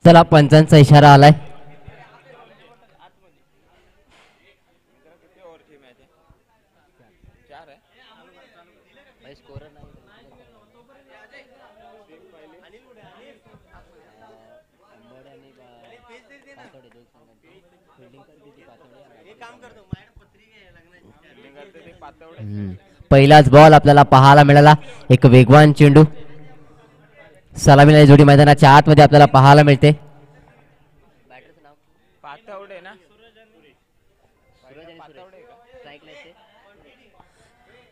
चला पंचांचा इशारा आलाय. पहिलाच बॉल आपल्याला पाहायला मिळाला. एक वेगवान चेंडू सलामीला जोडी मैदानाच्या आतमध्ये आपल्याला पाहायला मिळते.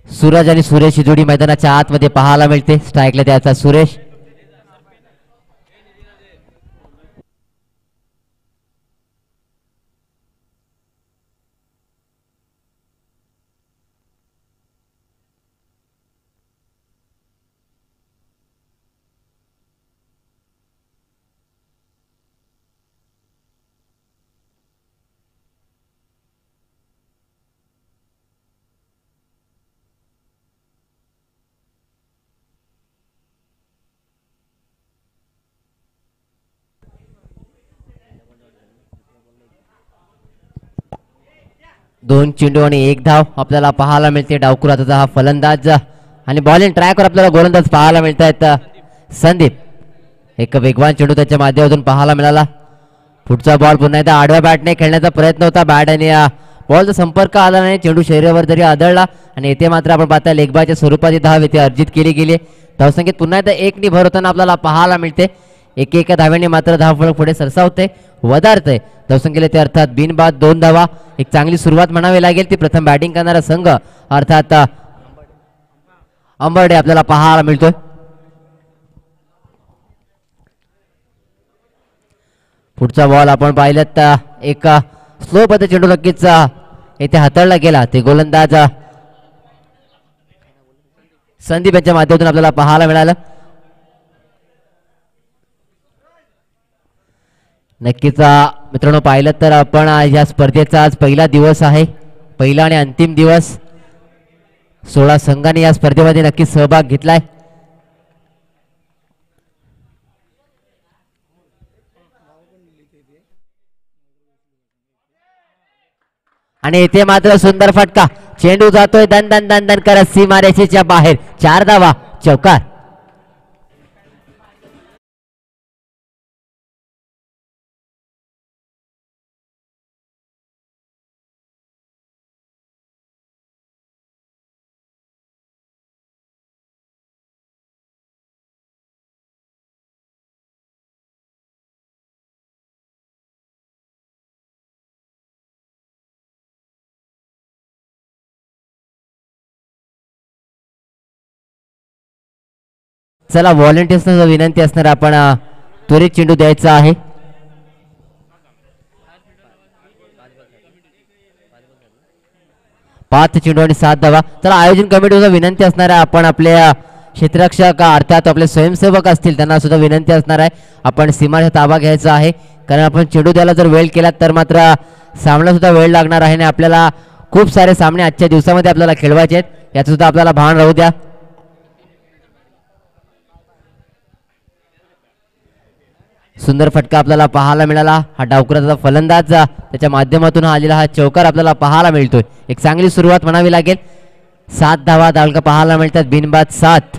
सूरज आणि सुरेश ही जोडी मैदानाच्या आतमध्ये पाहायला मिळते. स्ट्राईकला त्याचा सुरेश. दोन चेंडू आणि एक धाव आपल्याला पाहायला मिळते. डावकुराचा हा फलंदाज आणि बॉलिंग ट्रॅकवर आपल्याला गोलंदाज पाहायला मिळत आहेत. संदीप एक वेगवान चेंडू त्याच्या माध्यमातून पाहायला मिळाला. पुढचा बॉल पुन्हा एकदा आडव्या बॅटने खेळण्याचा प्रयत्न होता. बॅट आणि बॉलचा संपर्क आला नाही. चेंडू शरीरावर जरी आदळला आणि येथे मात्र आपण पाहता लेगबाच्या स्वरूपाची धाव येथे अर्जित केली गेली. धावसंख्येत पुन्हा एकदा एक नि भर होताना आपल्याला पाहायला मिळते. एका धाव्याने मात्र धावफलक पुढे सरसावते वधारते. धावसंख्येला ते अर्थात बिनबाद 2 धावा. एक चांगली सुरुवात म्हणावी लागेल ती प्रथम बॅटिंग करणारा संघ अर्थात अंबर्डे आपल्याला पाहायला मिळतोय. पुढचा बॉल आपण पाहिलं तर एक स्लो पद्धत चेंडू नक्कीच येथे हाताळला गेला. ते गोलंदाज संदीप यांच्या माध्यमातून आपल्याला पाहायला मिळालं. नक्कीच मित्रांनो पाहिलं तर आपण या स्पर्धेचा आज पहिला दिवस आहे. पहिला आणि अंतिम दिवस. 16 संघांनी या स्पर्धेमध्ये नक्कीच सहभाग घेतलाय. आणि येथे मात्र सुंदर फटका. चेंडू जातोय दन दन दन दन करत सीमारेषेच्या बाहेर. 4 धावा. चौकार. चला व्हॉलंटियर्सना विनंती असणार आपण त्वरित चेंडू द्यायचा आहे. पाच चेंडू आणि 7 धावा. चला आयोजन कमिटीला विनंती असणार आहे आपण आपल्या क्षेत्ररक्षक अर्थात आपले स्वयंसेवक असतील त्यांना सुद्धा विनंती असणार आहे आपण सीमाचा ताबा घ्यायचा आहे. कारण आपण चेंडू द्यायला जर वेळ केला तर मात्र सामना सुद्धा वेळ लागणार आहे आणि आपल्याला खूप सारे सामने आजच्या दिवसामध्ये आपल्याला खेळवायचे आहेत. याचं सुद्धा आपल्याला भान राहू द्या. सुंदर फटका आपल्याला पाहायला मिळाला. हा डावकुराचा फलंदाज त्याच्या माध्यमातून आलेला हा चौकार आपल्याला पाहायला मिळतोय. एक चांगली सुरुवात म्हणावी लागेल. 7 धावा धावका पाहायला मिळतात. बिनबाद 7.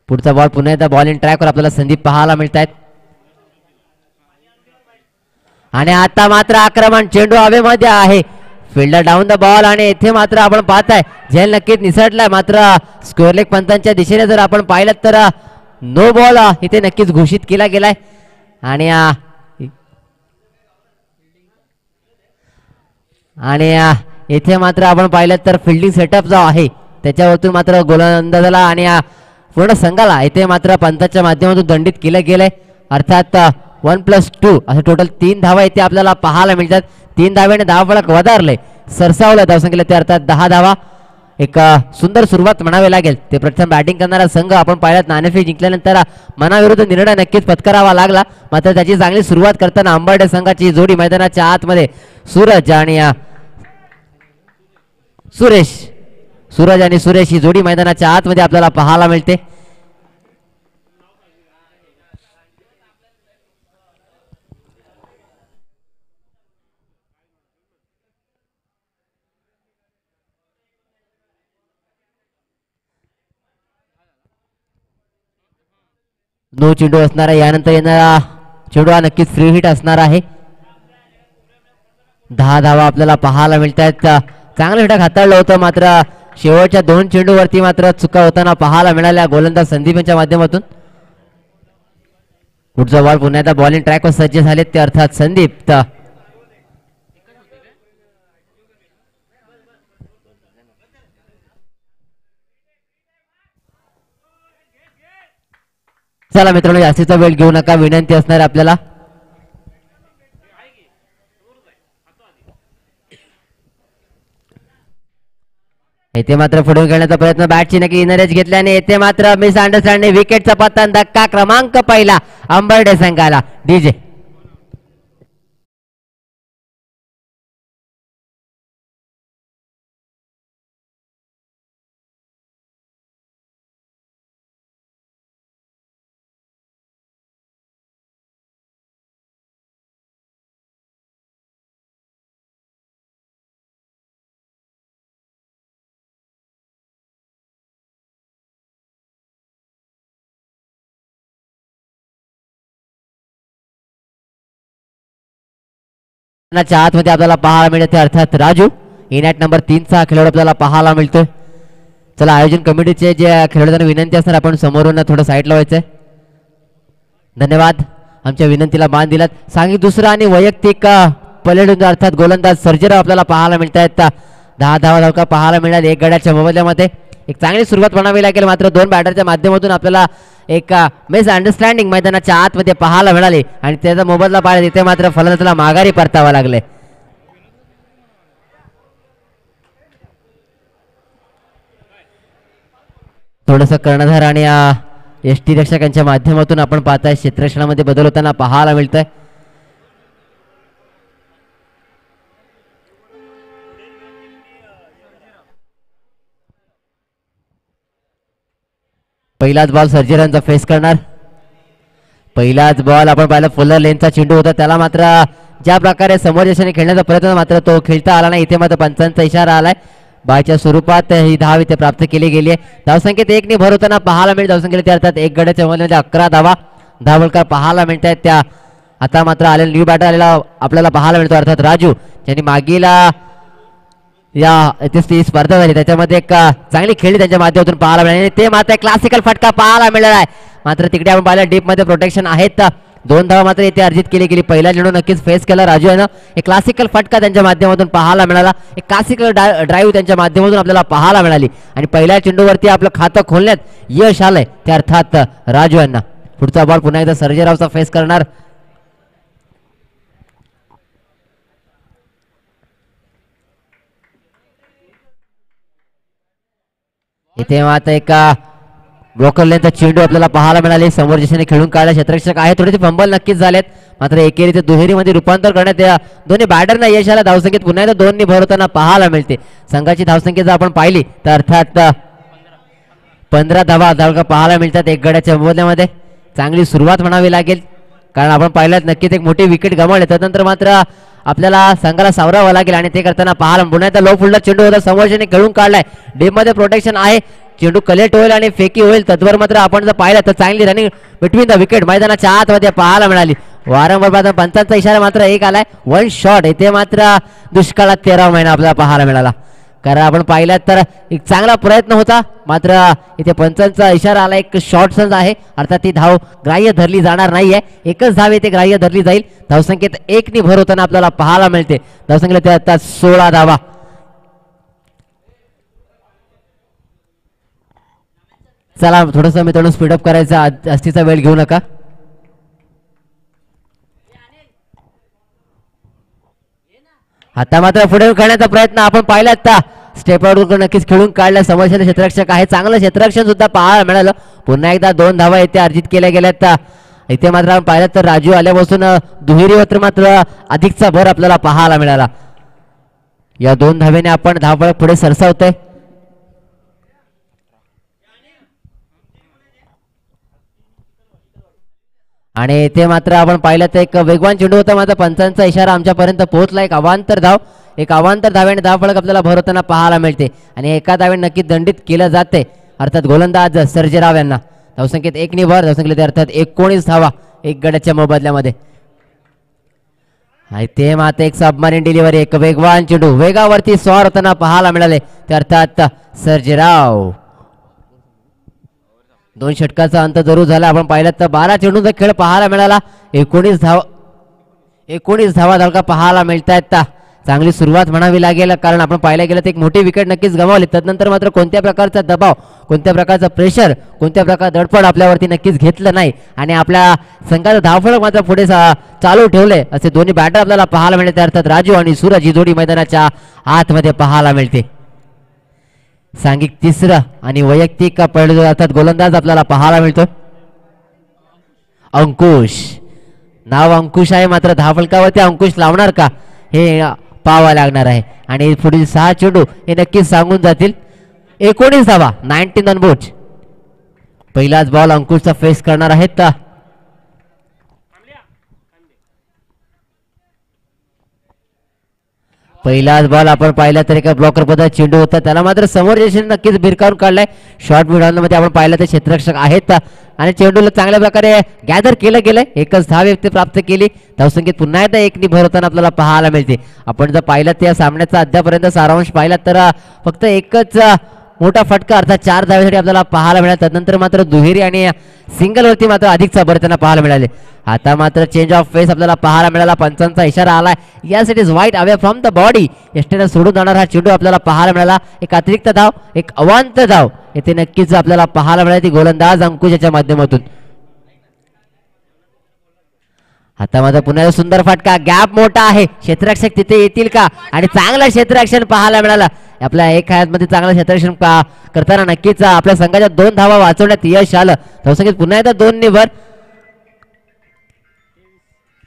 पुढचा बॉल पुन्हा एकदा बॉलिंग ट्रॅकवर आपल्याला संदीप पाहायला मिळत आहेत. आणि आता मात्र आक्रमण. चेंडू हवेमध्ये आहे. फिल्डर डाऊन द बॉल आणि येथे मात्र आपण पाहताय झेल नक्कीच निसटलाय. मात्र स्क्वेअर लेग पंतांच्या दिशेने जर आपण पाहिलं तर नो बॉल इथे नक्कीच घोषित केला गेलाय. आणि येथे मात्र आपण पाहिलं तर फिल्डिंग सेटअप जो आहे त्याच्यावरतून मात्र गोलंदाजाला आणि पूर्ण संघाला इथे मात्र पंताच्या माध्यमातून दंडित केलं गेलंय. अर्थात 1+2 असं टोटल 3 धावा इथे आपल्याला पाहायला मिळतात. 3 धाव्याने धावफलक वधारले सरसावलं. धावसंख्येला ते अर्थात 10 धावा. एक सुंदर सुरुवात म्हणावी लागेल. ते प्रथम बॅटिंग करणारा संघ आपण पाहिलात नाणेफेक जिंकल्यानंतर मनाविरुद्ध निर्णय नक्कीच पत्करावा लागला. मात्र त्याची चांगली सुरुवात करताना अंबर्डे संघाची जोडी मैदानाच्या आतमध्ये सूरज आणि सुरेश ही जोडी मैदानाच्या आतमध्ये आपल्याला पाहायला मिळते. नो चेंडू असणार आहे. यानंतर येणारा चेंडू हा नक्कीच फ्री हिट असणार आहे. 10 धावा आपल्याला पाहायला मिळत आहेत. चांगलं हिटक हाताळलं होतं, मात्र शेवटच्या 2 चेंडूवरती मात्र चुका होताना पाहायला मिळाल्या गोलंदाज संदीप यांच्या माध्यमातून. पुढचा बॉल पुन्हा एकदा बॉलिंग ट्रॅकवर सज्ज झालेत ते अर्थात संदीप. चला मित्रांनो, जास्तीचा वेळ घेऊ नका, विनंती असणार आपल्याला. येथे मात्र पुढून खेळण्याचा प्रयत्न बॅटची नक्की इनरेज घेतल्याने येथे मात्र मिस अंडरस्टँडिंग, विकेटचा पतन, धक्का क्रमांक पहिला अंबर्डे संघाला. डीजे आतमध्ये आपल्याला पाहायला मिळते अर्थात राजू. इनॅट नंबर 3चा खेळाडू आपल्याला पाहायला मिळतोय. चला, आयोजन कमिटीचे जे खेळाडूंना विनंती असणार, आपण समोरून थोडं साईडला व्हायचंय. धन्यवाद, आमच्या विनंतीला मान दिलात. सांघिक दुसरा आणि वैयक्तिक पलेडून अर्थात गोलंदाज सर्जेराव आपल्याला पाहायला मिळत आहेत. 10 धावा धक्का पाहायला मिळाले 1 गड्याच्या मोबदल्यामध्ये. एक चांगली सुरुवात म्हणावी लागेल, मात्र 2 बॅटरच्या माध्यमातून आपल्याला एक मिस अंडरस्टँडिंग मैदानाच्या आतमध्ये पाहायला मिळाली आणि त्याचा मोबदला पाहिला. तिथे मात्र फलंदाजाला माघारी परतावा लागले. थोडस कर्णधार आणि एसटी रक्षकांच्या माध्यमातून आपण पाहताय क्षेत्ररक्षणामध्ये बदल होताना पाहायला मिळतंय. पहिलाच बॉल सर्जेरांचा फेस करणार. पहिलाच बॉल आपण पाहिलं, फुलर लेनचा चेंडू होता, त्याला मात्र ज्या प्रकारे समोर यशाने खेळण्याचा प्रयत्न मात्र तो खेळता आला नाही. इथे मात्र पंचांचा इशारा आलाय. बायच्या स्वरूपात ही धाव इथे प्राप्त केली गेली आहे. धावसंख्येत 1 ने भर होताना पाहायला मिळेल. धावसंख्येला अर्थात 1 गड्याच्या मध्ये 11 धावा धावलकर पाहायला मिळत आहेत. त्या आता मात्र आलेला न्यू बॅटर आलेला आपल्याला पाहायला मिळतो अर्थात राजू, ज्यांनी मागील या स्पर्धा झाली त्याच्यामध्ये एक चांगली खेळली त्यांच्या माध्यमातून पाहायला मिळाली. ते मात्र क्लासिकल फटका पाहायला मिळाला आहे. मात्र तिकडे आपण पाहिलं डीप मध्ये प्रोटेक्शन आहेत. 2 धावा मात्र इथे अर्जित केली गेली. पहिला चेंडू नक्कीच फेस केला राजू यानं. एक क्लासिकल फटका त्यांच्या माध्यमातून पाहायला मिळाला. एक क्लासिकल ड्राईव्ह त्यांच्या माध्यमातून आपल्याला पाहायला मिळाली आणि पहिल्या चेंडूवरती आपलं खातं खोलण्यात यश आलंय ते अर्थात राजू यांना. पुढचा बॉल पुन्हा एकदा सर्जेरावचा फेस करणार. इथे मात्र एका ब्रोकर लेनचा चेंडू आपल्याला पाहायला मिळाले. समोर दिशेने खेळून काढला क्षेत्ररक्षक आहे. थोडेसे फंबल नक्कीच झालेत, मात्र एकेरी ते दुहेरीमध्ये रूपांतर करण्यात या दोन्ही बॅटरना यश आला. धावसंख्येत पुन्हा एकदा 2 ने भर होताना पाहायला मिळते. संघाची धावसंख्या जर आपण पाहिली तर अर्थात 15 धावा धावका पाहायला मिळतात 1 गड्याच्या मोबदल्यामध्ये. चांगली सुरुवात म्हणावी लागेल, कारण आपण पाहिल्यात नक्कीच एक मोठी विकेट गमावली. त्यानंतर मात्र आपल्याला संघाला सावरावं लागेल आणि ते करताना पाहायला पुन्हा एकदा लो फुल्डर चेंडू होता, समोरच्याने खेळून काढलाय. डीप मध्ये प्रोटेक्शन आहे. चेंडू कलेक्ट होईल आणि फेकी होईल. तत्वर मात्र आपण जर पाहिलं तर चांगली रनिंग बिटवीन द विकेट मैदानाच्या आतमध्ये पाहायला मिळाली. वारंवार पंचांचा इशारा मात्र एक आलाय. 1 शॉट. इथे मात्र दुष्काळात 13 महिना आपल्याला पाहायला मिळाला, कारण आपण पाहिलं तर एक चांगला प्रयत्न होता, मात्र इथे पंचांचा इशारा आला. एक शॉर्ट सन्स आहे, अर्थात ती धाव ग्राह्य धरली जाणार नाहीये. एकच धाव इथे ग्राह्य धरली जाईल. धावसंख्येत 1 ने भर होताना आपल्याला पाहायला मिळते. धावसंख्येला आता 16 धावा. चला थोडस मित्रांनो स्पीडअप करायचा, जास्तीचा वेळ घेऊ नका. आता मात्र पुढे करण्याचा प्रयत्न आपण पाहिला. आता स्टेपआउट नक्कीच खेळून काढला. समोरच्या क्षेत्ररक्षक आहे, चांगलं क्षेत्ररक्षण सुद्धा पाहायला मिळालं. पुन्हा एकदा 2 धावा इथे अर्जित केल्या गेल्यात. इथे मात्र आपण पाहिलं तर राजू आल्यापासून दुहेरीवर मात्र अधिकचा भर आपल्याला पाहायला मिळाला. या 2 धावेने आपण धावपळ पुढे सरसावतोय. आणि इथे मात्र आपण पाहिलं तर एक वेगवान चेंडू होता, मात्र पंचांचा इशारा आमच्यापर्यंत पोहोचला. एक अवांतर धावेने धावफलक आपल्याला भर होताना पाहायला मिळते आणि एका धावेने नक्की दंडित केलं जाते, अर्थात गोलंदाज सर्जेराव यांना. धावसंख्येत 1 नि भर. धावसंख्येत अर्थात 19 धावा एक गड्याच्या मोबदल्यामध्ये. ते मात्र एक सबमरीन डिलिव्हरी, एक वेगवान चेंडू वेगावरती स्वार होताना पाहायला मिळाले ते अर्थात सर्जेराव. 2 षटकाचा अंत जरूर झाला. आपण पाहिलं तर 12 चेंडूचा खेळ पाहायला मिळाला. 19 धावा धडका पाहायला मिळत आहेत. चांगली सुरुवात म्हणावी लागेल, कारण आपण पाहायला गेलं तर एक मोठी विकेट नक्कीच गमावली. त्यानंतर मात्र कोणत्या प्रकारचा दबाव, कोणत्या प्रकारचा प्रेशर, कोणत्या प्रकारचं दडपण आपल्यावरती नक्कीच घेतलं नाही आणि आपल्या संघाचं धावफलक मात्र पुढे चालू ठेवले. असे दोन्ही बॅटर आपल्याला पाहायला मिळते. अर्थात राजू आणि सूरज ही जोडी मैदानाच्या आतमध्ये पाहायला मिळते. सांघिक तिसरं आणि वैयक्तिक पैलू अर्थात गोलंदाज आपल्याला पाहायला मिळतो. अंकुश, नाव अंकुश आहे, मात्र धावफलकावरती अंकुश लावणार का हे पाहावं लागणार आहे. आणि पुढील 6 चेंडू हे नक्कीच सांगून जातील. 19 धावा, 19 ऑन बोर्ड. पहिलाच बॉल अंकुशचा फेस करणार आहेत. पहिलाच बॉल आपण पाहिला तर एका ब्लॉकर पद्धत चेंडू होता, त्याला मात्र समोर नक्कीच भिरकावून काढलाय. शॉर्ट मध्ये आपण पाहिलं तर क्षेत्ररक्षक आहेत आणि चेंडूला चांगल्या प्रकारे गॅदर केलं गेलंय. एकच धाव व्यक्ती प्राप्त केली. धावसंख्येत पुन्हा एकदा 1 नि भर होताना आपल्याला पाहायला मिळते. आपण जर पाहिलं तर या सामन्याचा अद्यापर्यंत सारांश पाहिला तर फक्त एकच मोठा फटका अर्थात 4 धावेसाठी आपल्याला पाहायला मिळाला. त्यानंतर मात्र दुहेरी आणि सिंगल वरती मात्र अधिकचा भर त्यांना पाहायला मिळाले. आता मात्र चेंज ऑफ फेस आपल्याला पाहायला मिळाला. पंचांचा इशारा आलाय. यासाठी वाईट अवे फ्रॉम द बॉडी एसटीने सोडून जाणार हा चेंडू आपल्याला पाहायला मिळाला. एक अतिरिक्त धाव, एक अवांत धाव येथे नक्कीच आपल्याला पाहायला मिळाली गोलंदाज अंकुशच्या माध्यमातून. आता मात्र पुन्हा सुंदर फटका, गॅप मोठा आहे. क्षेत्ररक्षक तिथे येतील का आणि चांगलं क्षेत्ररक्षण पाहायला मिळालं. आपल्या एक मध्ये चांगलं क्षेत्ररक्षण करताना नक्कीच आपल्या संघाच्या 2 धावा वाचवण्यात यश आलं. धावसंख्येत पुन्हा एकदा 2 नि भर.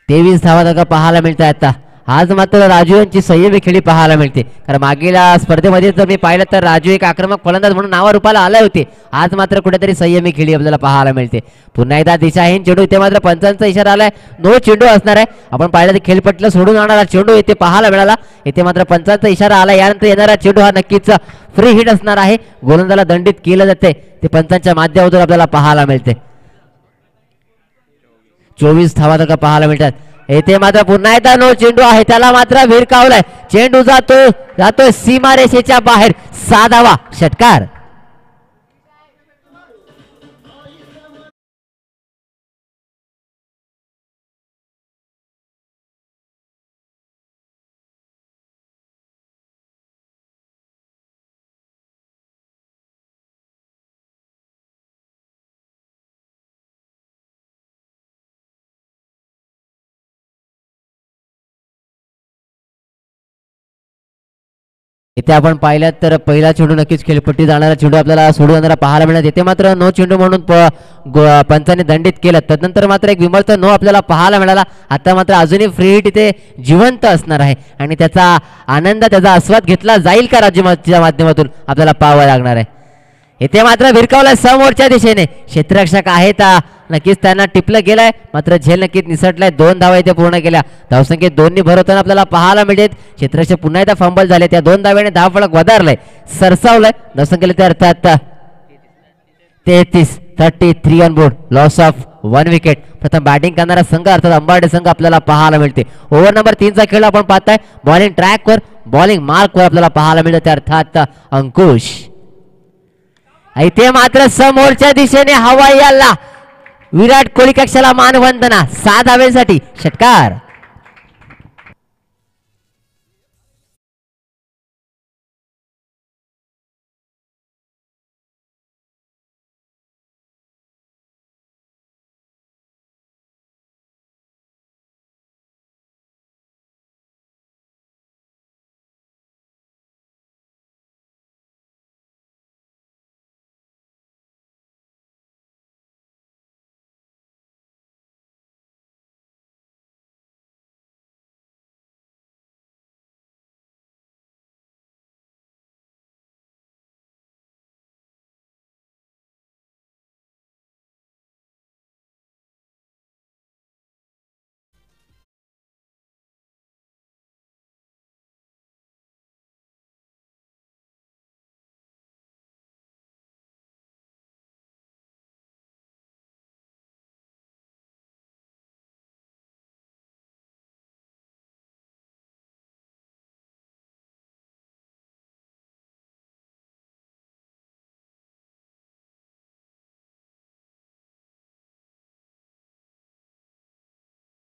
23 धावा धडका पाहायला मिळत आहेत. आज मात्र राजू यांची संयमी खेळी पाहायला मिळते, कारण मागील स्पर्धेमध्ये जर मी पाहिलं तर राजू एक आक्रमक फलंदाज म्हणून नावारूपाला आले होते. आज मात्र कुठेतरी संयमी खेळी आपल्याला पाहायला मिळते. पुन्हा एकदा दिशाहीन चेंडू, इथे मात्र पंचांचा इशारा आलाय. नो चेंडू असणार आहे. आपण पाहिलं तर खेळपट्टीला सोडून जाणारा चेंडू इथे पाहायला मिळाला. इथे मात्र पंचांचा इशारा आला. यानंतर येणारा चेंडू हा नक्कीच फ्री हिट असणार आहे. गोलंदाजाला दंडित केलं जाते ते पंचांच्या माध्यमातून आपल्याला पाहायला मिळते. 24 धावा धडका पाहायला मिळतात. येथे मात्र पुन्हा एकदा नो चेंडू आहे, त्याला मात्र भिरकावलाय. चेंडू जातोय सीमारेषेच्या बाहेर. 6 धावा, षटकार. इथे आपण पाहिलं तर पहिला चेंडू नक्कीच खेळपट्टी जाणारा चेंडू आपल्याला सोडून जाणारा पाहायला मिळाला. इथे मात्र नो चेंडू म्हणून पंचाने दंडित केलं. त्यानंतर मात्र एक विमर्श नो आपल्याला पाहायला मिळाला. आता मात्र अजूनही फ्री हिट इथे जिवंत असणार आहे आणि त्याचा आनंद, त्याचा आस्वाद घेतला जाईल का राज्याच्या माध्यमातून आपल्याला पाहावं लागणार आहे. इथे मात्र भिरकावला समोरच्या दिशेने. क्षेत्ररक्षक आहेत, नक्कीच त्यांना टिपलं गेलंय, मात्र झेल नक्कीच निसटलाय. 2 धावा इथे पूर्ण केल्या. धावसंख्येत 2 नि भर होताना आपल्याला पाहायला मिळेल. क्षेत्ररक्षक पुन्हा एकदा फंबल झाले. त्या 2 धाव्याने धावफलक वधारलाय, सरसावलाय. धावसंख्येला ते अर्थात 33 on board. Loss of 1 wicket. प्रथम बॅटिंग करणारा संघ अर्थात अंबाडे संघ आपल्याला पाहायला मिळते. ओव्हर नंबर 3 चा खेळ आपण पाहताय. बॉलिंग ट्रॅकवर, बॉलिंग मार्कवर आपल्याला पाहायला मिळते अर्थात अंकुश. इथे मात्र समोरच्या दिशेने हवाई हल्ला. विराट कोहली कक्षाला मानवंदना. 6 धावेसाठी षटकार.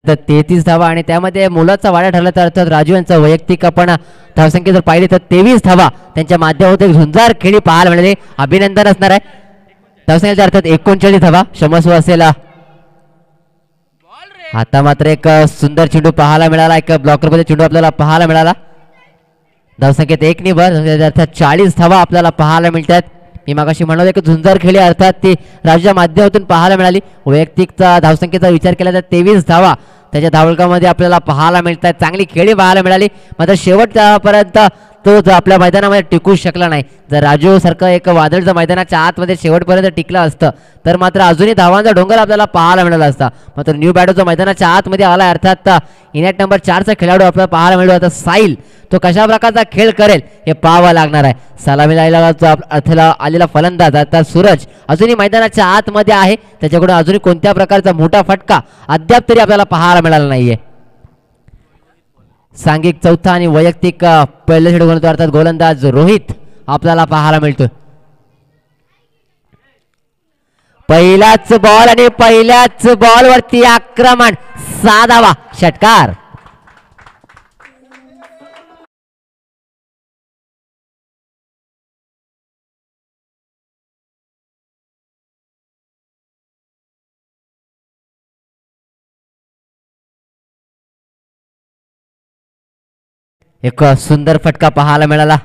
तर 33 धावा आणि त्यामध्ये मुलाचा वाडा ठरला तर अर्थात राजू यांचा वैयक्तिक आपण धावसंख्या जर पाहिली तर 23 धावा त्यांच्या माध्यमातून झुंजार खेळी पाहायला मिळाले. अभिनंदन असणार आहे. धावसंख्या अर्थात 39 धावा क्षमस्व असेल. आता मात्र एक सुंदर चेंडू पाहायला मिळाला. एक ब्लॉकर मध्ये चेंडू आपल्याला पाहायला मिळाला. धावसंख्येत 1 निबर अर्थात 40 धावा आपल्याला पाहायला मिळतात. मी मागाशी म्हणालो की झुंजार खेळी अर्थात ती राजूच्या माध्यमातून पाहायला मिळाली. वैयक्तिकचा धावसंख्येचा विचार केला तर 23 धावा त्याच्या धावळकामध्ये आपल्याला पाहायला मिळतात. चांगली खेळी पाहायला मिळाली. मात्र शेवटपर्यंत तो आपल्या मैदानामध्ये टिकू शकला नाही. जर राजू सारखं एक वादळ जर मैदानाच्या आतमध्ये शेवटपर्यंत टिकलं असतं तर मात्र अजूनही धावांचा डोंगर आपल्याला पाहायला मिळाला असता. मात्र न्यू बॅटो जो मैदानाच्या आतमध्ये आला अर्थात इनॅट नंबर 4चा खेळाडू आपल्याला पाहायला मिळतो. आता साईल तो कशा प्रकारचा खेळ करेल हे पाहावं लागणार आहे. सलामीला आलेला फलंदाज आता सूरज अजूनही मैदानाच्या आतमध्ये आहे. त्याच्याकडून अजूनही कोणत्या प्रकारचा मोठा फटका अद्याप तरी आपल्याला पाहायला मिळाला नाहीये. सांघिक चौथा आणि वैयक्तिक पहिल्या षटक बनवतो अर्थात गोलंदाज रोहित आपल्याला पाहायला मिळतो. पहिलाच बॉल आणि पहिल्याच बॉल वरती आक्रमण 6 धावा षटकार. एक सुंदर फटका पाहायला मिळाला.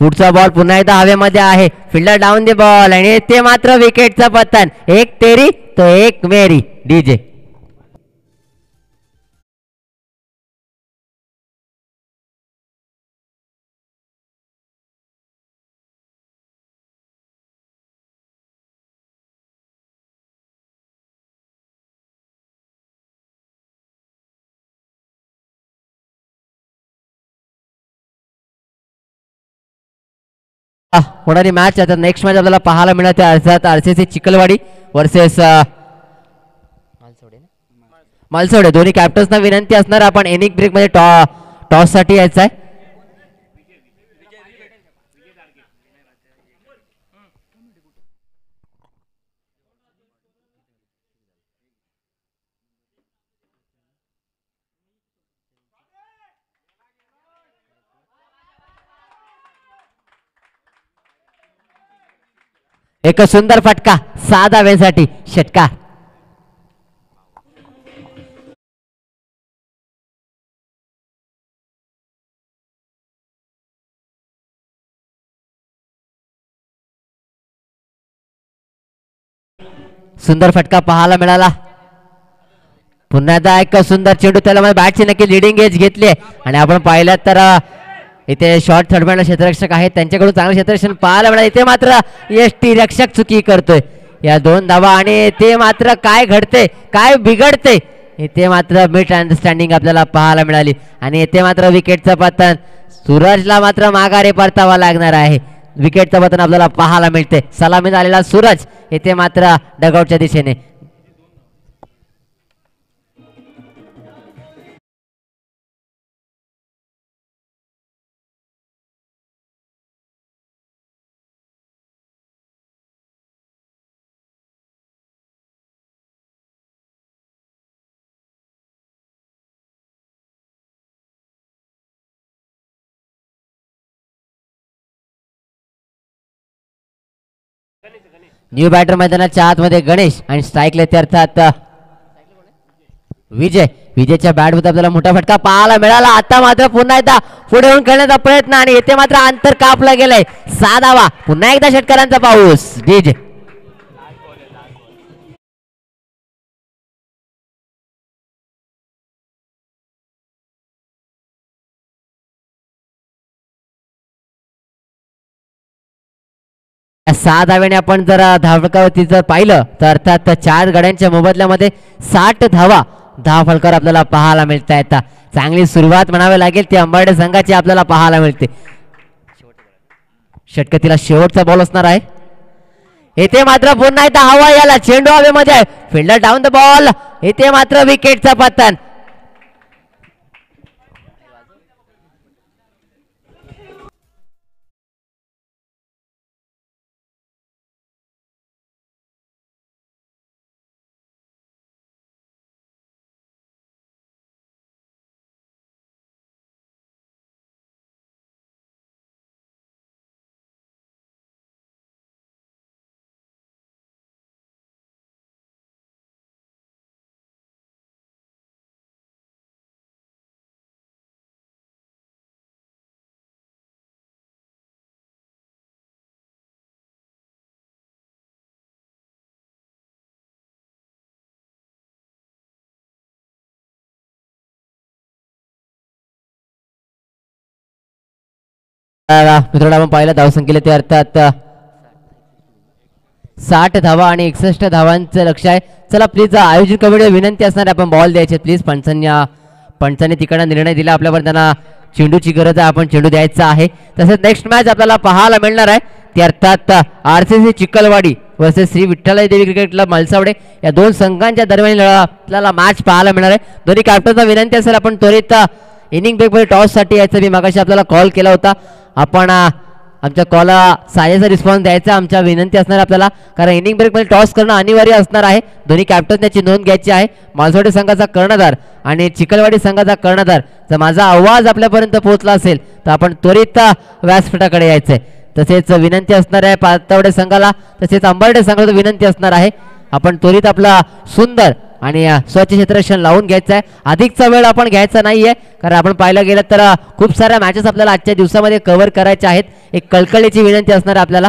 पुढचा बॉल पुन्हा एकदा हवेमध्ये आहे. फिल्डर डाऊन द बॉल आणि ते मात्र विकेटचं पतन. एक तेरी तो एक मेरी डीजे. होणारी मॅच आता नेक्स्ट मॅच आपल्याला पाहायला मिळते अर्थात आरसीसी चिखलवाडी वर्सेस मालसोडे. दोन्ही कॅप्टन्सना विनंती असणार आपण इनिंग ब्रेक मध्ये टॉस साठी यायचं आहे. एक सुंदर फटका 6 धाव्यांसाठी षटकार. सुंदर फटका पाहायला मिळाला. पुन्हा एकदा एक सुंदर चेंडू त्याला बॅटची नक्की लिडिंग एज घेतली आणि आपण पाहिलं तर इथे शॉर्ट थर्डमॅन क्षेत्ररक्षक आहेत त्यांच्याकडून चांगलं क्षेत्ररक्षण पाहायला मिळालं. इथे मात्र यष्टी रक्षक चुकी करतोय. या 2 धावा आणि ते मात्र काय घडते काय बिघडते इथे मात्र मिड अंडरस्टँडिंग आपल्याला पाहायला मिळाली आणि इथे मात्र विकेटचं पतन. सूरजला मात्र माघारी परतावा लागणार आहे. विकेटचं पतन आपल्याला पाहायला मिळते. सलामीत आलेला सूरज इथे मात्र डगआउटच्या दिशेने. न्यू बॅटर मैदानाच्या आतमध्ये गणेश आणि स्ट्राईकला ते अर्थात विजय. विजयच्या बॅट मध्ये आपल्याला मोठा फटका पाहायला मिळाला. आता मात्र पुन्हा एकदा पुढे येऊन खेळण्याचा प्रयत्न आणि येथे मात्र अंतर कापलं गेलंय. 6 धावा. पुन्हा एकदा षटकारांचा पाऊस डीजे. सहा धाव्याने आपण जर धावकावरती जर पाहिलं तर अर्थात 4 गड्यांच्या मोबदल्यामध्ये 60 धावा 10 फलकावर आपल्याला पाहायला मिळत आहेत. चांगली सुरुवात म्हणावी लागेल ती अंबाडे संघाची आपल्याला पाहायला मिळते. षटकातील शेवटचा बॉल असणार आहे. येथे मात्र पुन्हा एकदा हवा याला चेंडू हवेमध्ये. Fielder down the ball. येथे मात्र विकेटचा पतन. मित्रांनो आपण पाहिलं धावसंख्येला ते अर्थात 60 धावा आणि 61 धावांचं लक्ष आहे. चला प्लीज आयोजन कमिटीला विनंती असणार आहे आपण बॉल द्यायचे प्लीज. पंचांनी तिकडनं निर्णय दिला आपल्यावर त्यांना चेंडूची गरज आहे आपण चेंडू द्यायचा आहे. तसेच नेक्स्ट मॅच आपल्याला पाहायला मिळणार आहे ती अर्थात RCC चिखलवाडी वर्सेस श्री विठ्ठलाई देवी क्रिकेट क्लब मालसावडे या दोन संघांच्या दरम्यान आपल्याला मॅच पाहायला मिळणार आहे. दोन्ही कॅप्टनचा विनंती असेल आपण त्वरित इनिंग ब्रेकमध्ये टॉससाठी यायचं. मी मागाशी आपल्याला कॉल केला होता आपण आमच्या कॉलला साजेसा रिस्पॉन्स द्यायचा आमच्या विनंती असणार आपल्याला कारण इनिंग ब्रेकमध्ये टॉस करणं अनिवार्य असणार आहे. दोन्ही कॅप्टन त्याची नोंद घ्यायची आहे. मालसावडे संघाचा कर्णधार आणि चिखलवाडी संघाचा कर्णधार. जर माझा आवाज आपल्यापर्यंत पोहोचला असेल तर आपण त्वरित व्यासपीठाकडे यायचंय. तसेच विनंती असणार आहे पातवडे संघाला तसेच अंबर्डे संघाला विनंती असणार आहे आपण त्वरित आपला सुंदर आणि स्वच्छ क्षेत्ररक्षण लावून घ्यायचं आहे. अधिकचा वेळ आपण घ्यायचा नाहीये कारण आपण पाहायला गेलं तर खूप साऱ्या मॅचेस आपल्याला आजच्या दिवसामध्ये कव्हर करायच्या आहेत. एक कळकळीची विनंती असणार आहे आपल्याला.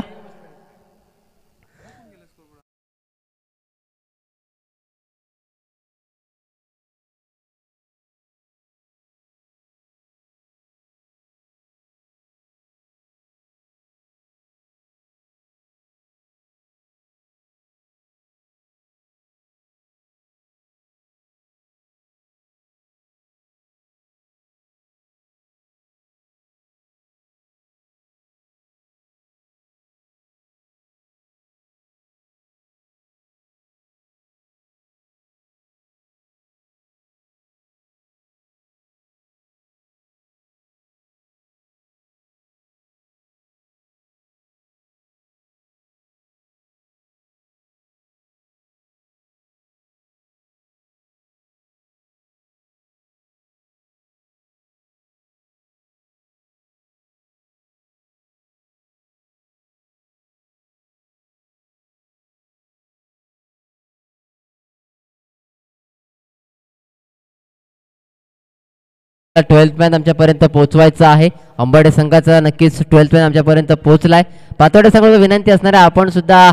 ट्वेल्थ मॅन आमच्यापर्यंत पोहोचवायचं आहे. अंबर्डे संघाचा नक्कीच ट्वेल्थ मॅन आमच्यापर्यंत पोहोचलाय. पातोडे संघाला विनंती असणार आहे आपण सुद्धा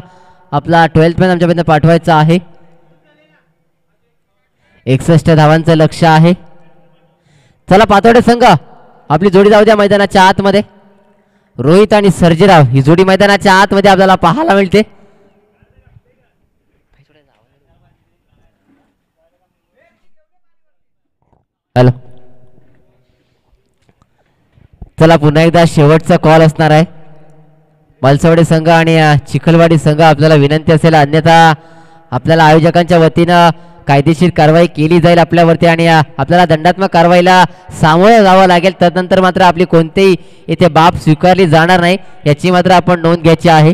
आपला ट्वेल्थ मॅन आमच्यापर्यंत पाठवायचा आहे. 61 धावांचं लक्ष आहे. चला पातोडे संघ आपली जोडी जाऊ द्या मैदानाच्या आतमध्ये. रोहित आणि सर्जेराव ही जोडी मैदानाच्या आतमध्ये आपल्याला पाहायला मिळते. हॅलो चला पुन्हा एकदा शेवटचा कॉल असणार आहे. मालसावडे संघ आणि चिखलवाडी संघ आपल्याला विनंती असेल अन्यथा आपल्याला आयोजकांच्या वतीनं कायदेशीर कारवाई केली जाईल आपल्यावरती आणि आपल्याला दंडात्मक कारवाईला सामोरं जावं लागेल. त्यानंतर मात्र आपली कोणतीही इथे बाब स्वीकारली जाणार नाही याची मात्र आपण नोंद घ्यायची आहे.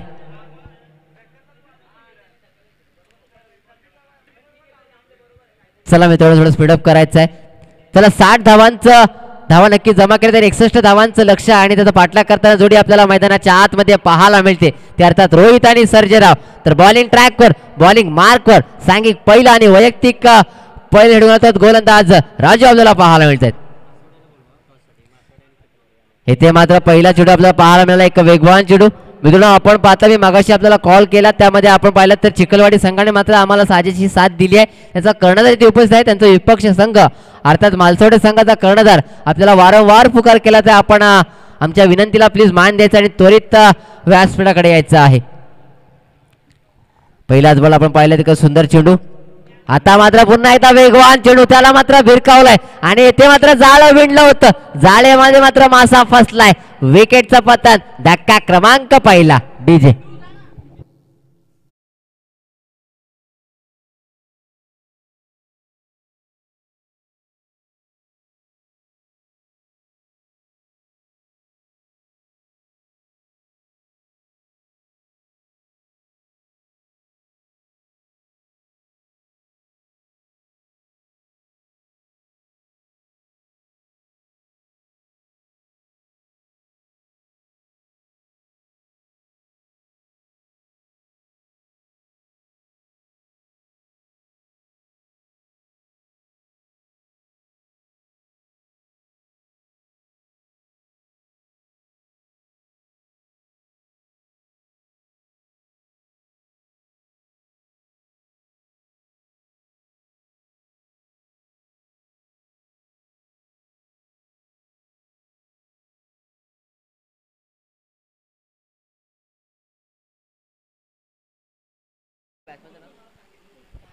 चला मी थोडं स्पीडअप करायचं आहे. चला 60 धावा नक्की जमा केले तर 61 धावांचं लक्ष आणि त्याचा पाठलाग करताना जोडी आपल्याला मैदानाच्या आतमध्ये पाहायला मिळते ते अर्थात रोहित आणि सर्जेराव. तर बॉलिंग ट्रॅकवर बॉलिंग मार्कवर सांघिक पहिला आणि वैयक्तिक पहिले हेडून गोलंदाज राजू आपल्याला पाहायला मिळतात. इथे मात्र पहिला चेंडू आपल्याला पाहायला मिळाला एक वेगवान चेंडू. मित्रांनो आपण पाहता मी मागाशी आपल्याला कॉल केला त्यामध्ये आपण पाहिलं तर चिखलवाडी संघाने मात्र आम्हाला साजेशी साथ दिली आहे. त्याचा कर्णधार इथे उपस्थित आहे. त्यांचा विपक्ष संघ अर्थात मालसावडे संघाचा कर्णधार आपल्याला वारंवार पुकार केला तर आपण आमच्या विनंतीला प्लीज मान द्यायचा आणि त्वरित व्यासपीठाकडे यायचं आहे. पहिलाच बॉल आपण पाहिलं तिकडे सुंदर चेंडू. आता मात्र पुन्हा एकदा वेगवान चेंडू त्याला मात्र भिरकावलाय आणि येथे मात्र जाळं विणलं होतं. जाळेमध्ये मात्र मासा फसलाय. विकेटचा पतन धक्का क्रमांक पहिला डीजे.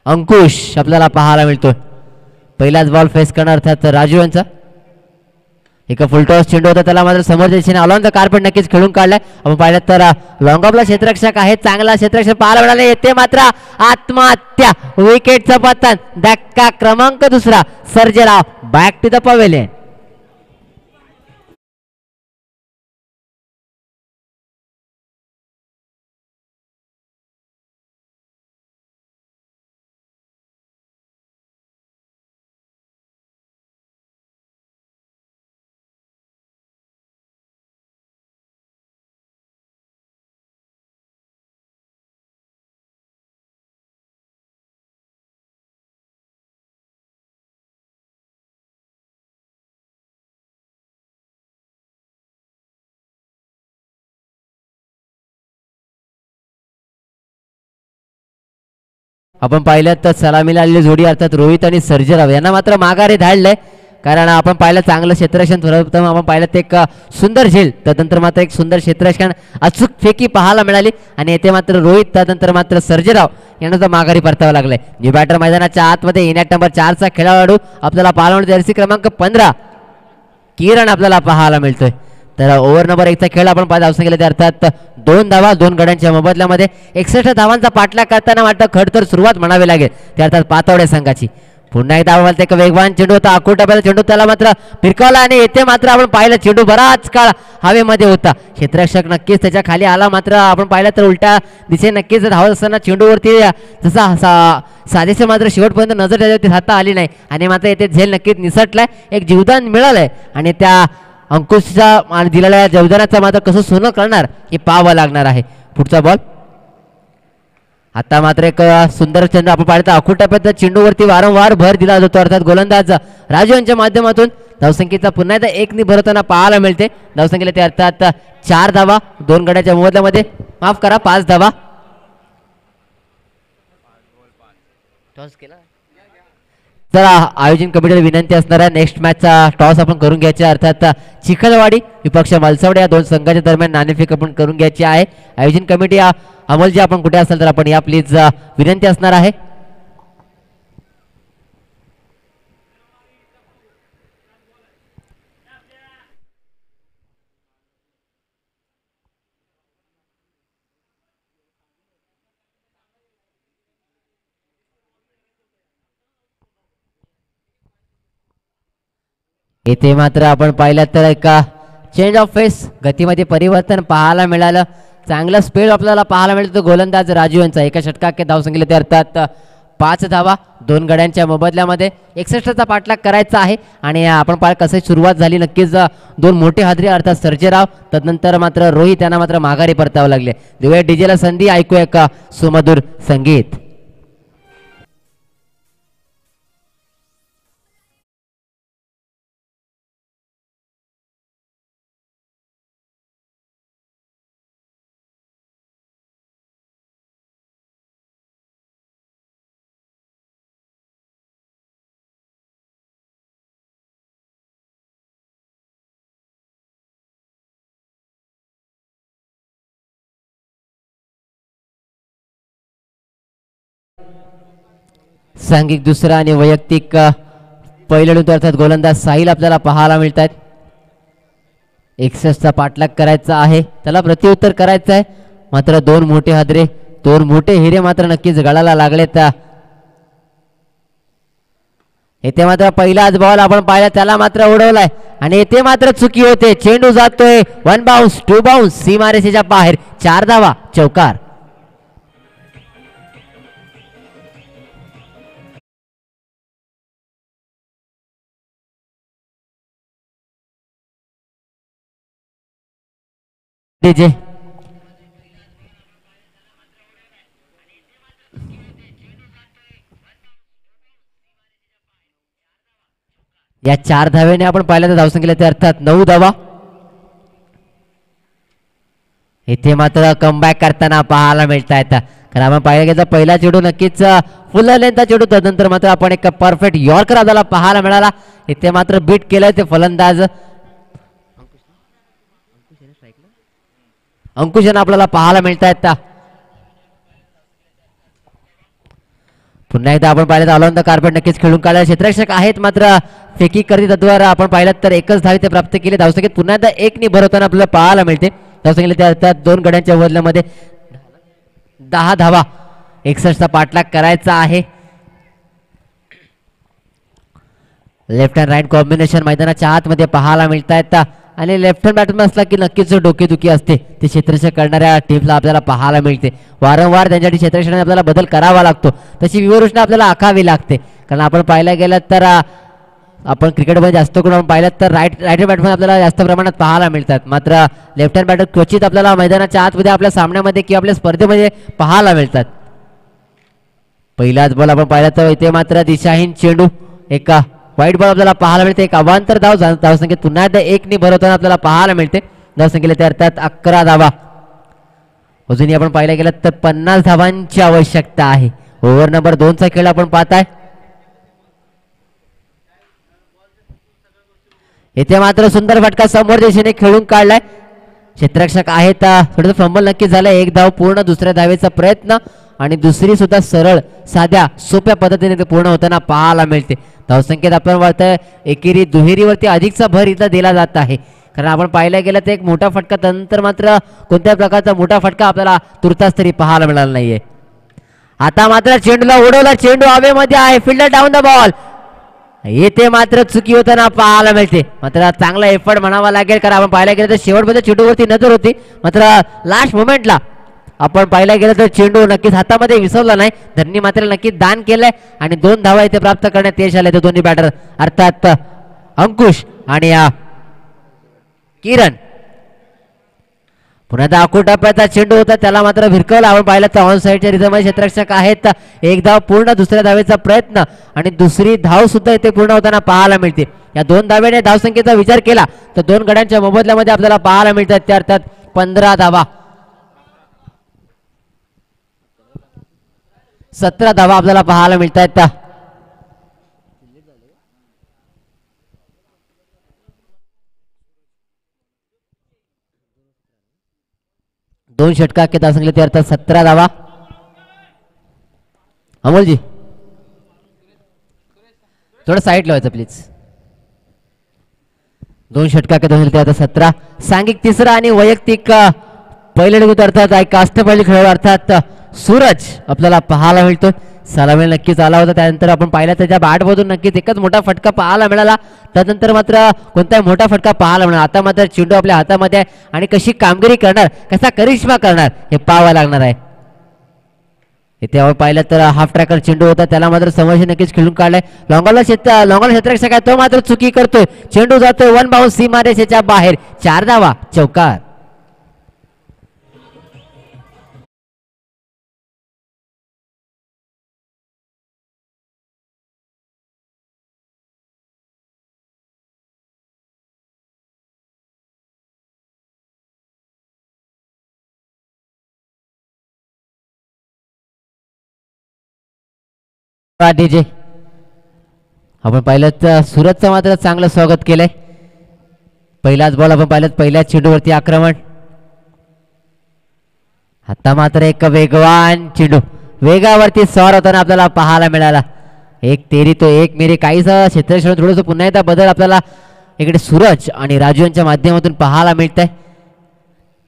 अंकुश आपल्याला पाहायला मिळतोय. पहिलाच बॉल फेस करणार अर्थात राजू यांचा. एका फुलटॉस चेंडू होता त्याला मात्र समोर दिशेने ऑलॉन द कार्पेट नक्कीच खेळून काढलाय. आपण पाहिलं तर लॉंग ऑफला क्षेत्ररक्षक आहे, चांगला क्षेत्ररक्षक पाहायला मिळाले. येते मात्र आत्महत्या, विकेटचं पतन, धक्का क्रमांक दुसरा. Sarjerao back to the pavilion. आपण पाहिलं तर सलामीला आलेली जोडी अर्थात रोहित आणि सर्जेराव यांना मात्र माघारी धाडलंय. कारण आपण पाहिलं चांगलं क्षेत्ररक्षण सर्वप्रथम आपण पाहिलं ते एक सुंदर झेल, त्यानंतर मात्र एक सुंदर क्षेत्ररक्षण अचूक फेकी पाहायला मिळाली. आणि येथे मात्र रोहित त्यानंतर मात्र सर्जेराव यांना तर माघारी परतावं लागलंय. न्यू बॅटर मैदानाच्या आतमध्ये येण्यात नंबर 4चा खेळाडू आपल्याला पाहायला मिळतो. जर्सी क्रमांक 15 किरण आपल्याला पाहायला मिळतोय. तर ओव्हर नंबर 1चा खेळ आपण पाहत धावसंख्या केले अर्थात 2 धावा 2 गड्यांच्या मोबदल्यामध्ये 61 धावांचा पाठलाग करताना वाटतं खडतर सुरुवात म्हणावी लागेल त्या अर्थात पातवड्या संघाची. पुन्हा एकदा आपण एक वेगवान चेंडू होता, आकुटाबाला चेंडू त्याला मात्र फिरकावला आणि येथे मात्र आपण पाहिलं चेंडू बराच काळ हवेमध्ये होता. क्षेत्ररक्षक नक्कीच त्याच्या खाली आला, मात्र आपण पाहिलं तर उलट्या दिशे नक्कीच धावत असताना चेंडूवरती जसा साधेसे मात्र शेवटपर्यंत नजर त्याच्यावरती राहता आली नाही आणि मात्र येथे झेल नक्कीच निसटलाय, एक जीवदान मिळालंय. आणि त्या अंकुशच्या दिलेल्या जीवदानाचा मात्र कसं सोनं करणार हे पाहावं लागणार आहे. पुढचा बॉल आता मात्र एक सुंदर चेंडू आपण पाहिलं तर अकुटाप्यात चेंडूवरती वारंवार भर दिला जातो अर्थात गोलंदाज राजू यांच्या माध्यमातून. धावसंख्येचा पुन्हा एकदा 1 भरवताना पाहायला मिळते. धावसंख्येला ते अर्थात 4 धावा 2 गड्याच्या मोबदल्यामध्ये, माफ करा 5 धावा. टॉस केला तर आयोजन कमिटीला विनंती असणार आहे नेक्स्ट मॅचचा टॉस आपण करून घ्यायचा अर्थात चिखलवाडी विपक्ष मलसवडे या दोन संघाच्या दरम्यान नाणेफेक आपण करून घ्यायची आहे. आयोजन कमिटी अमोलजी आपण कुठे असाल तर आपण या प्लीज विनंती असणार आहे. येथे मात्र आपण पाहिलं तर एका चेंज ऑफ फेस गतीमध्ये परिवर्तन पाहायला मिळालं. चांगला स्पीड आपल्याला पाहायला मिळतो गोलंदाज राजू यांचा. एका षटकात धावसंख्येला ते अर्थात 5 धावा 2 गड्यांच्या मोबदल्यामध्ये 61चा पाठलाग करायचा आहे. आणि आपण पाहिलं कसं सुरुवात झाली नक्कीच 2 मोठे हादरे अर्थात सर्जेराव तदनंतर मात्र रोहित यांना मात्र माघारी परतावं लागले. देऊया डीजेला संधी, ऐकूया का सुमधुर संगीत. सांघिक दुसरा आणि वैयक्तिक पहिलं अर्थात गोलंदाज साहिल आपल्याला पाहायला मिळतात. 61चा पाठलाग करायचा आहे, त्याला प्रत्युत्तर करायचं आहे. मात्र 2 मोठे हादरे 2 मोठे हिरे मात्र नक्कीच गळाला लागलेत. येथे मात्र पहिलाच बॉल आपण पाहिला त्याला मात्र उडवलाय आणि येथे मात्र चुकी होते. चेंडू जातोय 1 बाउन्स 2 बाउन्स सीमारेषेच्या बाहेर. 4 धावा चौकार. डीजे या 4 धावेने आपण पाहिलं तर धावसंख्येला ते अर्थात 9 धावा. इथे मात्र कमबॅक करताना पाहायला मिळत आहेत. कारण आपण पाहिलं गेलं पहिला चेंडू नक्कीच फुल लेंथचा चेंडू, त्यानंतर मात्र आपण एक परफेक्ट यॉर्कर आपल्याला पाहायला मिळाला. इथे मात्र बीट केलंय ते फलंदाज अंकुश यांना आपल्याला पाहायला मिळत आहेत. पुन्हा एकदा आपण पाहिलं तर ऑल ऑन द कार्पेट नक्कीच खेळून काढला क्षेत्ररक्षक आहेत, मात्र फेकी करती तत्वावर आपण पाहिलं तर एकच धावे ते प्राप्त केले. धावसंख्येत पुन्हा एकदा एक नि भर होताना आपल्याला पाहायला मिळते. धावसंख्येला त्या दोन गड्यांच्या बदल्यामध्ये 10 धावा 61चा पाठलाग करायचा आहे. लेफ्ट हँड राईट कॉम्बिनेशन मैदानाच्या आतमध्ये पाहायला मिळत आहेत आणि लेफ्ट हँड बॅट्समॅन असला की नक्कीच जो डोकेदुखी असते ते क्षेत्ररक्षक करणाऱ्या टीमला आपल्याला पाहायला मिळते. वारंवार त्यांच्यासाठी क्षेत्ररक्षणाने आपल्याला बदल करावा लागतो, तशी व्यूहरचना आपल्याला आखावी लागते. कारण आपण पाहायला गेलं तर आपण क्रिकेटमध्ये जास्त करून पाहिलं तर राईट बॅट्समॅन आपल्याला जास्त प्रमाणात पाहायला मिळतात, मात्र लेफ्ट हँड बॅटर क्वचित आपल्याला मैदानाच्या आतमध्ये आपल्या सामन्यामध्ये किंवा आपल्या स्पर्धेमध्ये पाहायला मिळतात. पहिलाच बॉल आपण पाहिला तर इथे मात्र दिशाहीन चेंडू, एक वाईट बॉल आपल्याला पाहायला मिळते. एक अवांतर धावसंख्येत पुन्हा एकदा एक नि भर होताना आपल्याला पाहायला मिळते. धावसंख्येला त्या अर्थात 11 धावा. अजूनही आपण पाहायला गेलं तर 50 धावांची आवश्यकता आहे. ओव्हर नंबर 2चा खेळ आपण पाहताय. इथे मात्र सुंदर फटका समोर दिशेने खेळून काढलाय. क्षेत्ररक्षक आहेत, थोडंसं फंबल नक्की झालंय. एक धाव पूर्ण, दुसऱ्या धावेचा प्रयत्न आणि दुसरी सुद्धा सरळ साध्या सोप्या पद्धतीने ते पूर्ण होताना पाहायला मिळते. धावसंख्येत आपण वाटतं एकेरी दुहेरीवरती अधिकचा भर इथं दिला जात आहे. कारण आपण पाहायला गेलं तर एक मोठा फटका त्यानंतर मात्र कोणत्याही प्रकारचा मोठा फटका आपल्याला तुर्तास तरी पाहायला मिळाला नाहीये. आता मात्र चेंडूला उडवला, चेंडू हवेमध्ये आहे, फिल्डर डाऊन द बॉल. येथे मात्र चुकी होताना पाहायला मिळते. मात्र चांगला एफर्ट म्हणावा लागेल, कारण आपण पाहायला गेलं तर शेवटमध्ये चेंडूवरती नजर होती, मात्र लास्ट मोमेंटला आपण पाहायला गेलं तर चेंडू नक्कीच हातामध्ये विसरला नाही. धन्य मात्र नक्कीच दान केलंय आणि 2 धावा इथे प्राप्त करण्यात यश आले. दोन्ही बॅटर अर्थात अंकुश आणि किरण. पुन्हा एकदा आखूड टप्प्याचा चेंडू होता, त्याला मात्र भिरकवला. आपण पाहिलं तर ऑन साईडच्या रिझममध्ये क्षेत्ररक्षक आहेत. एक धाव पूर्ण, दुसऱ्या धावेचा प्रयत्न आणि दुसरी धाव सुद्धा इथे पूर्ण होताना पाहायला मिळते. या 2 धावेने धावसंख्येचा विचार केला तर 2 गड्यांच्या मोबदल्यामध्ये आपल्याला पाहायला मिळतात त्या अर्थात 15 धावा. 17 धावा आपल्याला पाहायला मिळत आहेत. दोन षटका के धावसंख्येला त्या अर्थात 17 धावा. अमोलजी थोडं साईड लावायचं प्लीज. 2 षटका के धावसंख्येला त्या अर्थात 17. सांघिक तिसरा आणि वैयक्तिक पहिले निघून अर्थात काष्टपैलू खेळाडू अर्थात सूरज आपल्याला पाहायला मिळतो. सलामी नक्कीच आला होता, त्यानंतर आपण पाहिलं त्याच्या बॅटमधून नक्कीच एकच मोठा फटका पाहायला मिळाला. त्यानंतर मात्र कोणताही मोठा फटका पाहायला मिळाला. आता मात्र चेंडू आपल्या हातामध्ये आहे आणि कशी कामगिरी करणार, कसा करिश्मा करणार हे पाहावं लागणार आहे. इथे आपण पाहिलं तर हाफ ट्रॅकर चेंडू होता, त्याला मात्र समोरशी नक्कीच खेळून काढलाय. लॉंगॉल क्षेत्ररक्षक आहे, तो मात्र चुकी करतोय. चेंडू जातोय 1 बाउन्स सीमारेषेच्या बाहेर. 4 धावा, चौकार. डीजे आपण पाहिलं तर सुरतचं मात्र चांगलं स्वागत केलंय. पहिलाच बॉल आपण पाहिलं, पहिल्याच चेंडूवरती आक्रमण. आता मात्र एक वेगवान चेंडू वेगावरती स्वार होताना आपल्याला पाहायला मिळाला. 1 तेरी तो 1 मेरी. काहीच क्षेत्ररक्षण थोडंसं पुन्हा एकदा बदल आपल्याला इकडे सूरज आणि राजू यांच्या माध्यमातून पाहायला मिळत आहे.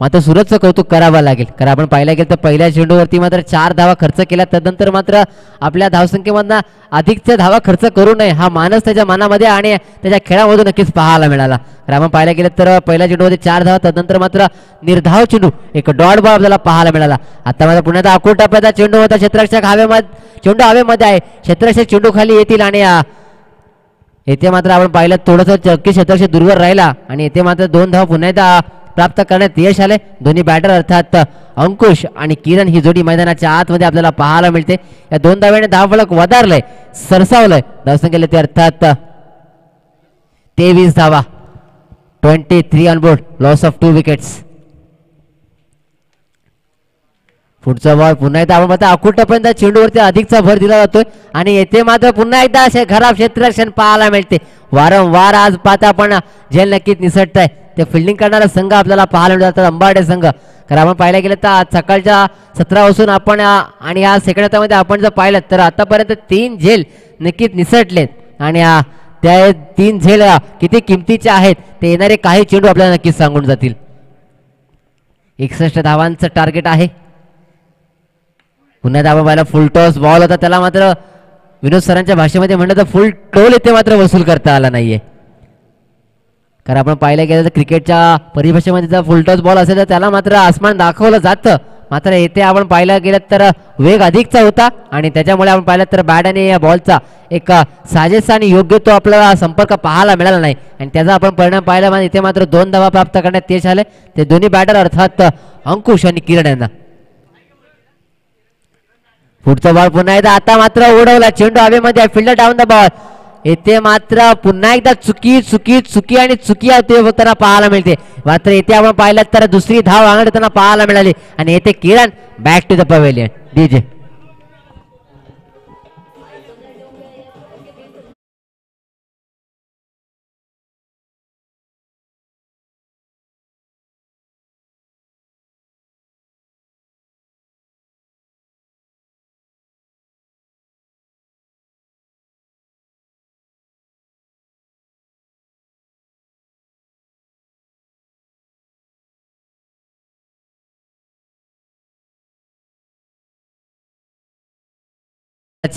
मात्र सूरजचं कौतुक करावं लागेल, कारण आपण पाहिलं गेलं तर पहिल्या चेंडूवरती मात्र 4 धावा खर्च केल्या. त्यानंतर मात्र आपल्या धावसंख्येमधनं अधिकच्या धावा खर्च करू नये हा मानस त्याच्या मनामध्ये आणि त्याच्या खेळामधून नक्कीच पाहायला मिळाला. तर आपण पाहायला गेलं तर पहिल्या चेंडूमध्ये 4 धावा, त्यानंतर मात्र निर्धाव चेंडू एक डॉट बॉल आपल्याला पाहायला मिळाला. आता मात्र पुन्हा आखूड टप्प्याचा चेंडू होता. क्षेत्ररक्षक चेंडू हवेमध्ये आहे. क्षेत्ररक्षक चेंडू खाली येतील आणि येथे मात्र आपण पाहिलं थोडंसं चक्की क्षेत्ररक्षक दूरवर राहिला आणि येथे मात्र 2 धावा पुन्हा एकदा प्राप्त करण्यात यश आले. दोन्ही बॅटर अर्थात अंकुश आणि किरण ही जोडी मैदानाच्या आतमध्ये आपल्याला पाहायला मिळते. या 2 धाव्याने धावफलक वधारलंय, सरसावलंय. धावसंख्येला ते अर्थात 23 धावा. 23 on board, loss of 2 wickets. पुढचा बॉल पुन्हा एकदा आपण मात्र आखूड टप्प्यापर्यंत चेंडूवरती अधिकचा भर दिला जातोय आणि येथे मात्र पुन्हा एकदा असे खराब क्षेत्ररक्षण पाहायला मिळते. वारंवार आज पाहता आपण झेल नक्कीच निसटत आहे. ते फिल्डिंग करणारा संघ आपल्याला पाहायला मिळतात. अंबाडे संघ कारण आपण पाहायला गेलं तर आज सकाळच्या 17 वाजून आपण आणि या सेकंदामध्ये आपण जर पाहिलं तर आतापर्यंत 3 झेल नक्कीच निसटलेत आणि त्या 3 झेल किती किमतीचे आहेत ते येणारे काही चेंडू आपल्याला नक्कीच सांगून जातील. 61 धावांचं टार्गेट आहे. पुन्हा धावा पाहिला फुल टॉस बॉल होता त्याला मात्र विनोद सरांच्या भाषेमध्ये म्हणलं तर फुल टोल इथे मात्र वसूल करता आला नाहीये. कारण आपण पाहिलं गेलं तर क्रिकेटच्या परिभाषेमध्ये जर फुल टॉस बॉल असेल तर त्याला मात्र आसमान दाखवलं जातं. मात्र येथे आपण पाहिलं गेलं तर वेग अधिकचा होता आणि त्याच्यामुळे आपण पाहिलं तर बॅट आणि या बॉलचा एक साजेसा आणि योग्य तो आपल्याला संपर्क पाहायला मिळाला नाही आणि त्याचा आपण परिणाम पाहिला म्हणजे इथे मात्र 2 धावा प्राप्त करण्यात यश आले ते दोन्ही बॅटर अर्थात अंकुश आणि किरण यांना. पुढचा बॉल पुन्हा एकदा आता मात्र उडवला चेंडू हवेमध्ये फिल्डर डाऊन द बॉल. येथे मात्र पुन्हा एकदा चुकी चुकी चुकी आणि चुकी होताना पाहायला मिळते. मात्र येथे आपण पाहिलं तर दुसरी धाव अंगड त्यांना पाहायला मिळाली आणि येथे Kiran back to the pavilion. DJ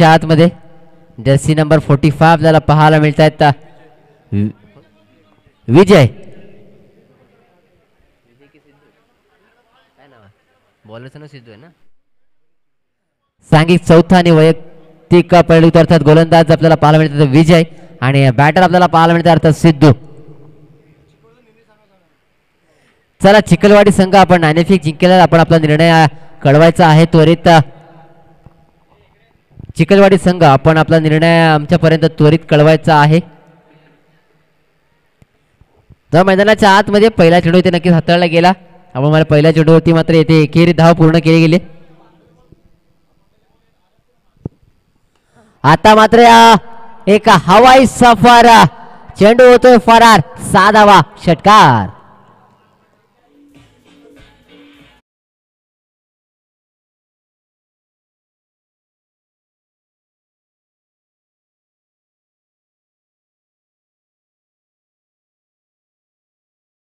आतमध्ये जर्सी नंबर 45 आपल्याला पाहायला मिळत आहेत विजय बॉलरचं नाव सिद्धू आहे ना. सांघिक चौथा आणि वैयक्तिक पैलू अर्थात गोलंदाज आपल्याला पाहायला मिळतात विजय आणि बॅटर आपल्याला पाहायला मिळतात अर्थात सिद्धू. चला चिखलवाडी संघ आपण नाणेफेक जिंकलेला आपण आपला निर्णय कळवायचा आहे त्वरित. चिखलवाडी संघ आपण आपला निर्णय आमच्यापर्यंत त्वरित कळवायचा आहे. तर मैदानाच्या आतमध्ये पहिला चेंडू इथे नक्कीच हाताळला गेला. आपण मला पहिल्या चेंडूवरती मात्र येथे एकेरी धाव पूर्ण केली गेली. आता मात्र एक हवाई सफर चेंडू होतोय फरार 6 धावा षटकार.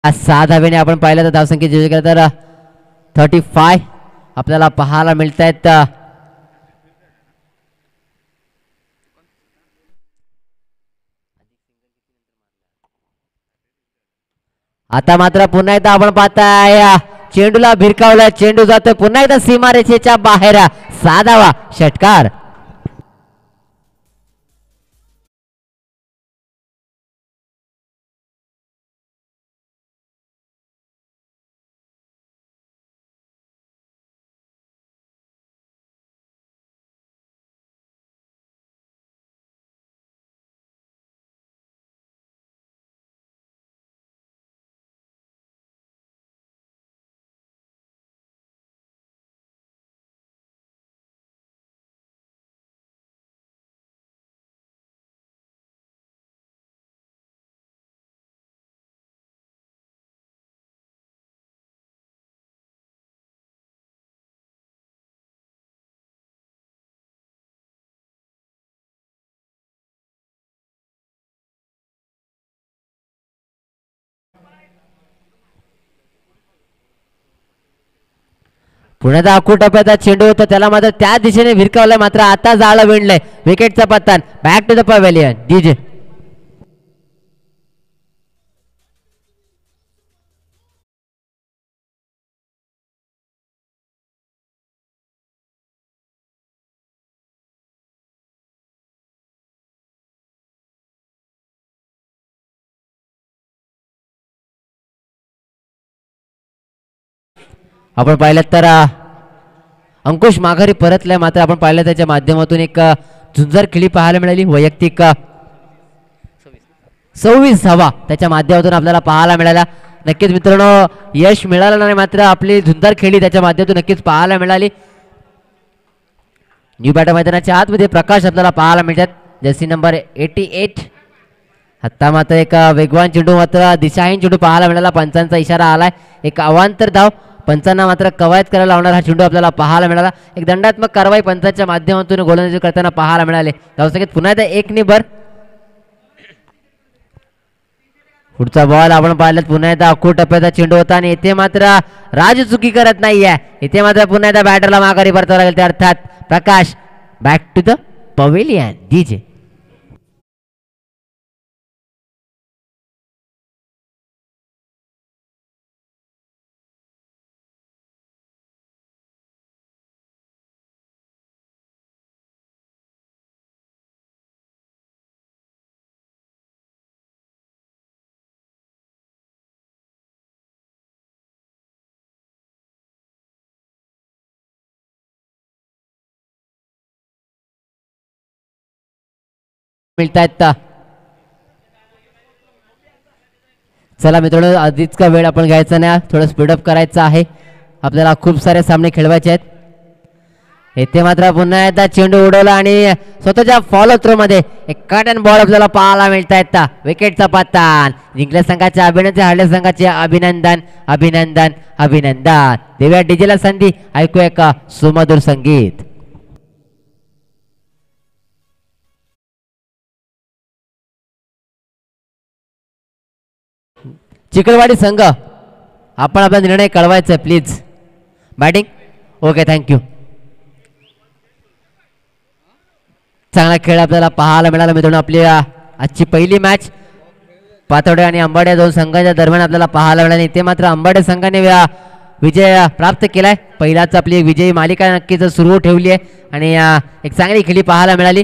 आज 6 धावेने आपण पाहिलं तर धावसंख्या जे केलं तर 35 आपल्याला पाहायला मिळत आहेत. आता मात्र पुन्हा एकदा आपण पाहताय चेंडूला भिरकावलं चेंडू जातोय पुन्हा एकदा सीमारेषेच्या बाहेर 6 धावा षटकार. पुण्याचा अकूट टप्प्याचा चेंडू होता त्याला मात्र त्या दिशेने भिरकावलाय मात्र आता जाळं विणलंय विकेटचा पत्तान. Back to the pavilion. DJ आपण पाहिलं तर अंकुश माघारी परतलाय मात्र आपण पाहिलं त्याच्या माध्यमातून एक झुंजार खेळी पाहायला मिळाली. वैयक्तिक 26 धावा त्याच्या माध्यमातून आपल्याला पाहायला मिळाला. नक्कीच मित्रांनो यश मिळालं नाही मात्र आपली झुंजार खेळी त्याच्या माध्यमातून नक्कीच पाहायला मिळाली. न्यू बॅटर मैदानाच्या आतमध्ये प्रकाश आपल्याला पाहायला मिळतात जर्सी नंबर 88. आता मात्र एक वेगवान चेंडू मात्र दिशाहीन चेंडू पाहायला मिळाला. पंचांचा इशारा आलाय. एक अवांतर धाव पंचांना मात्र कवायत करायला लावणार हा चेंडू आपल्याला पाहायला मिळाला. एक दंडात्मक कारवाई पंचांच्या माध्यमातून गोलंदाजी करताना पाहायला मिळाले. धावसंख्येत पुन्हा एकदा 1 पुढचा बॉल आपण पाहिलं पुन्हा एकदा अखूट टप्प्याचा चेंडू होता आणि इथे मात्र राज चुकी करत नाहीये. इथे मात्र पुन्हा एकदा बॅटरला माघारी परतावं लागेल. ते अर्थात Prakash back to the pavilion DJ. मिळतायत. चला मित्रांनो आधीच का वेळ आपण घ्यायचा नाही. थोडं स्पीडअप करायचं आहे. आपल्याला खूप सारे सामने खेळवायचे आहेत. इथे मात्र पुन्हा एकदा चेंडू उडवला आणि स्वतःच्या फॉलो थ्रो मध्ये एक कट अँड बॉल आपल्याला पाहायला मिळतायत. विकेटचा पत्तान जिंकल्या संघाचे अभिनंदन, हारल्या संघाचे अभिनंदन अभिनंदन अभिनंदन. देऊया डीजेला संधी, ऐकूया का सुमधुर संगीत. चिखलवाडी संघ आपण आपला निर्णय कळवायचा आहे प्लीज. Batting okay thank you. चांगला खेळ आपल्याला पाहायला मिळाला मित्रांनो. आपली आजची पहिली मॅच पाथर्डे आणि अंबाडे या दोन संघांच्या दरम्यान आपल्याला पाहायला मिळाली. इथे मात्र अंबाडे संघाने विजय प्राप्त केलाय. पहिलाच आपली विजयी मालिका नक्कीच सुरू ठेवली आहे आणि एक चांगली खेळी पाहायला मिळाली.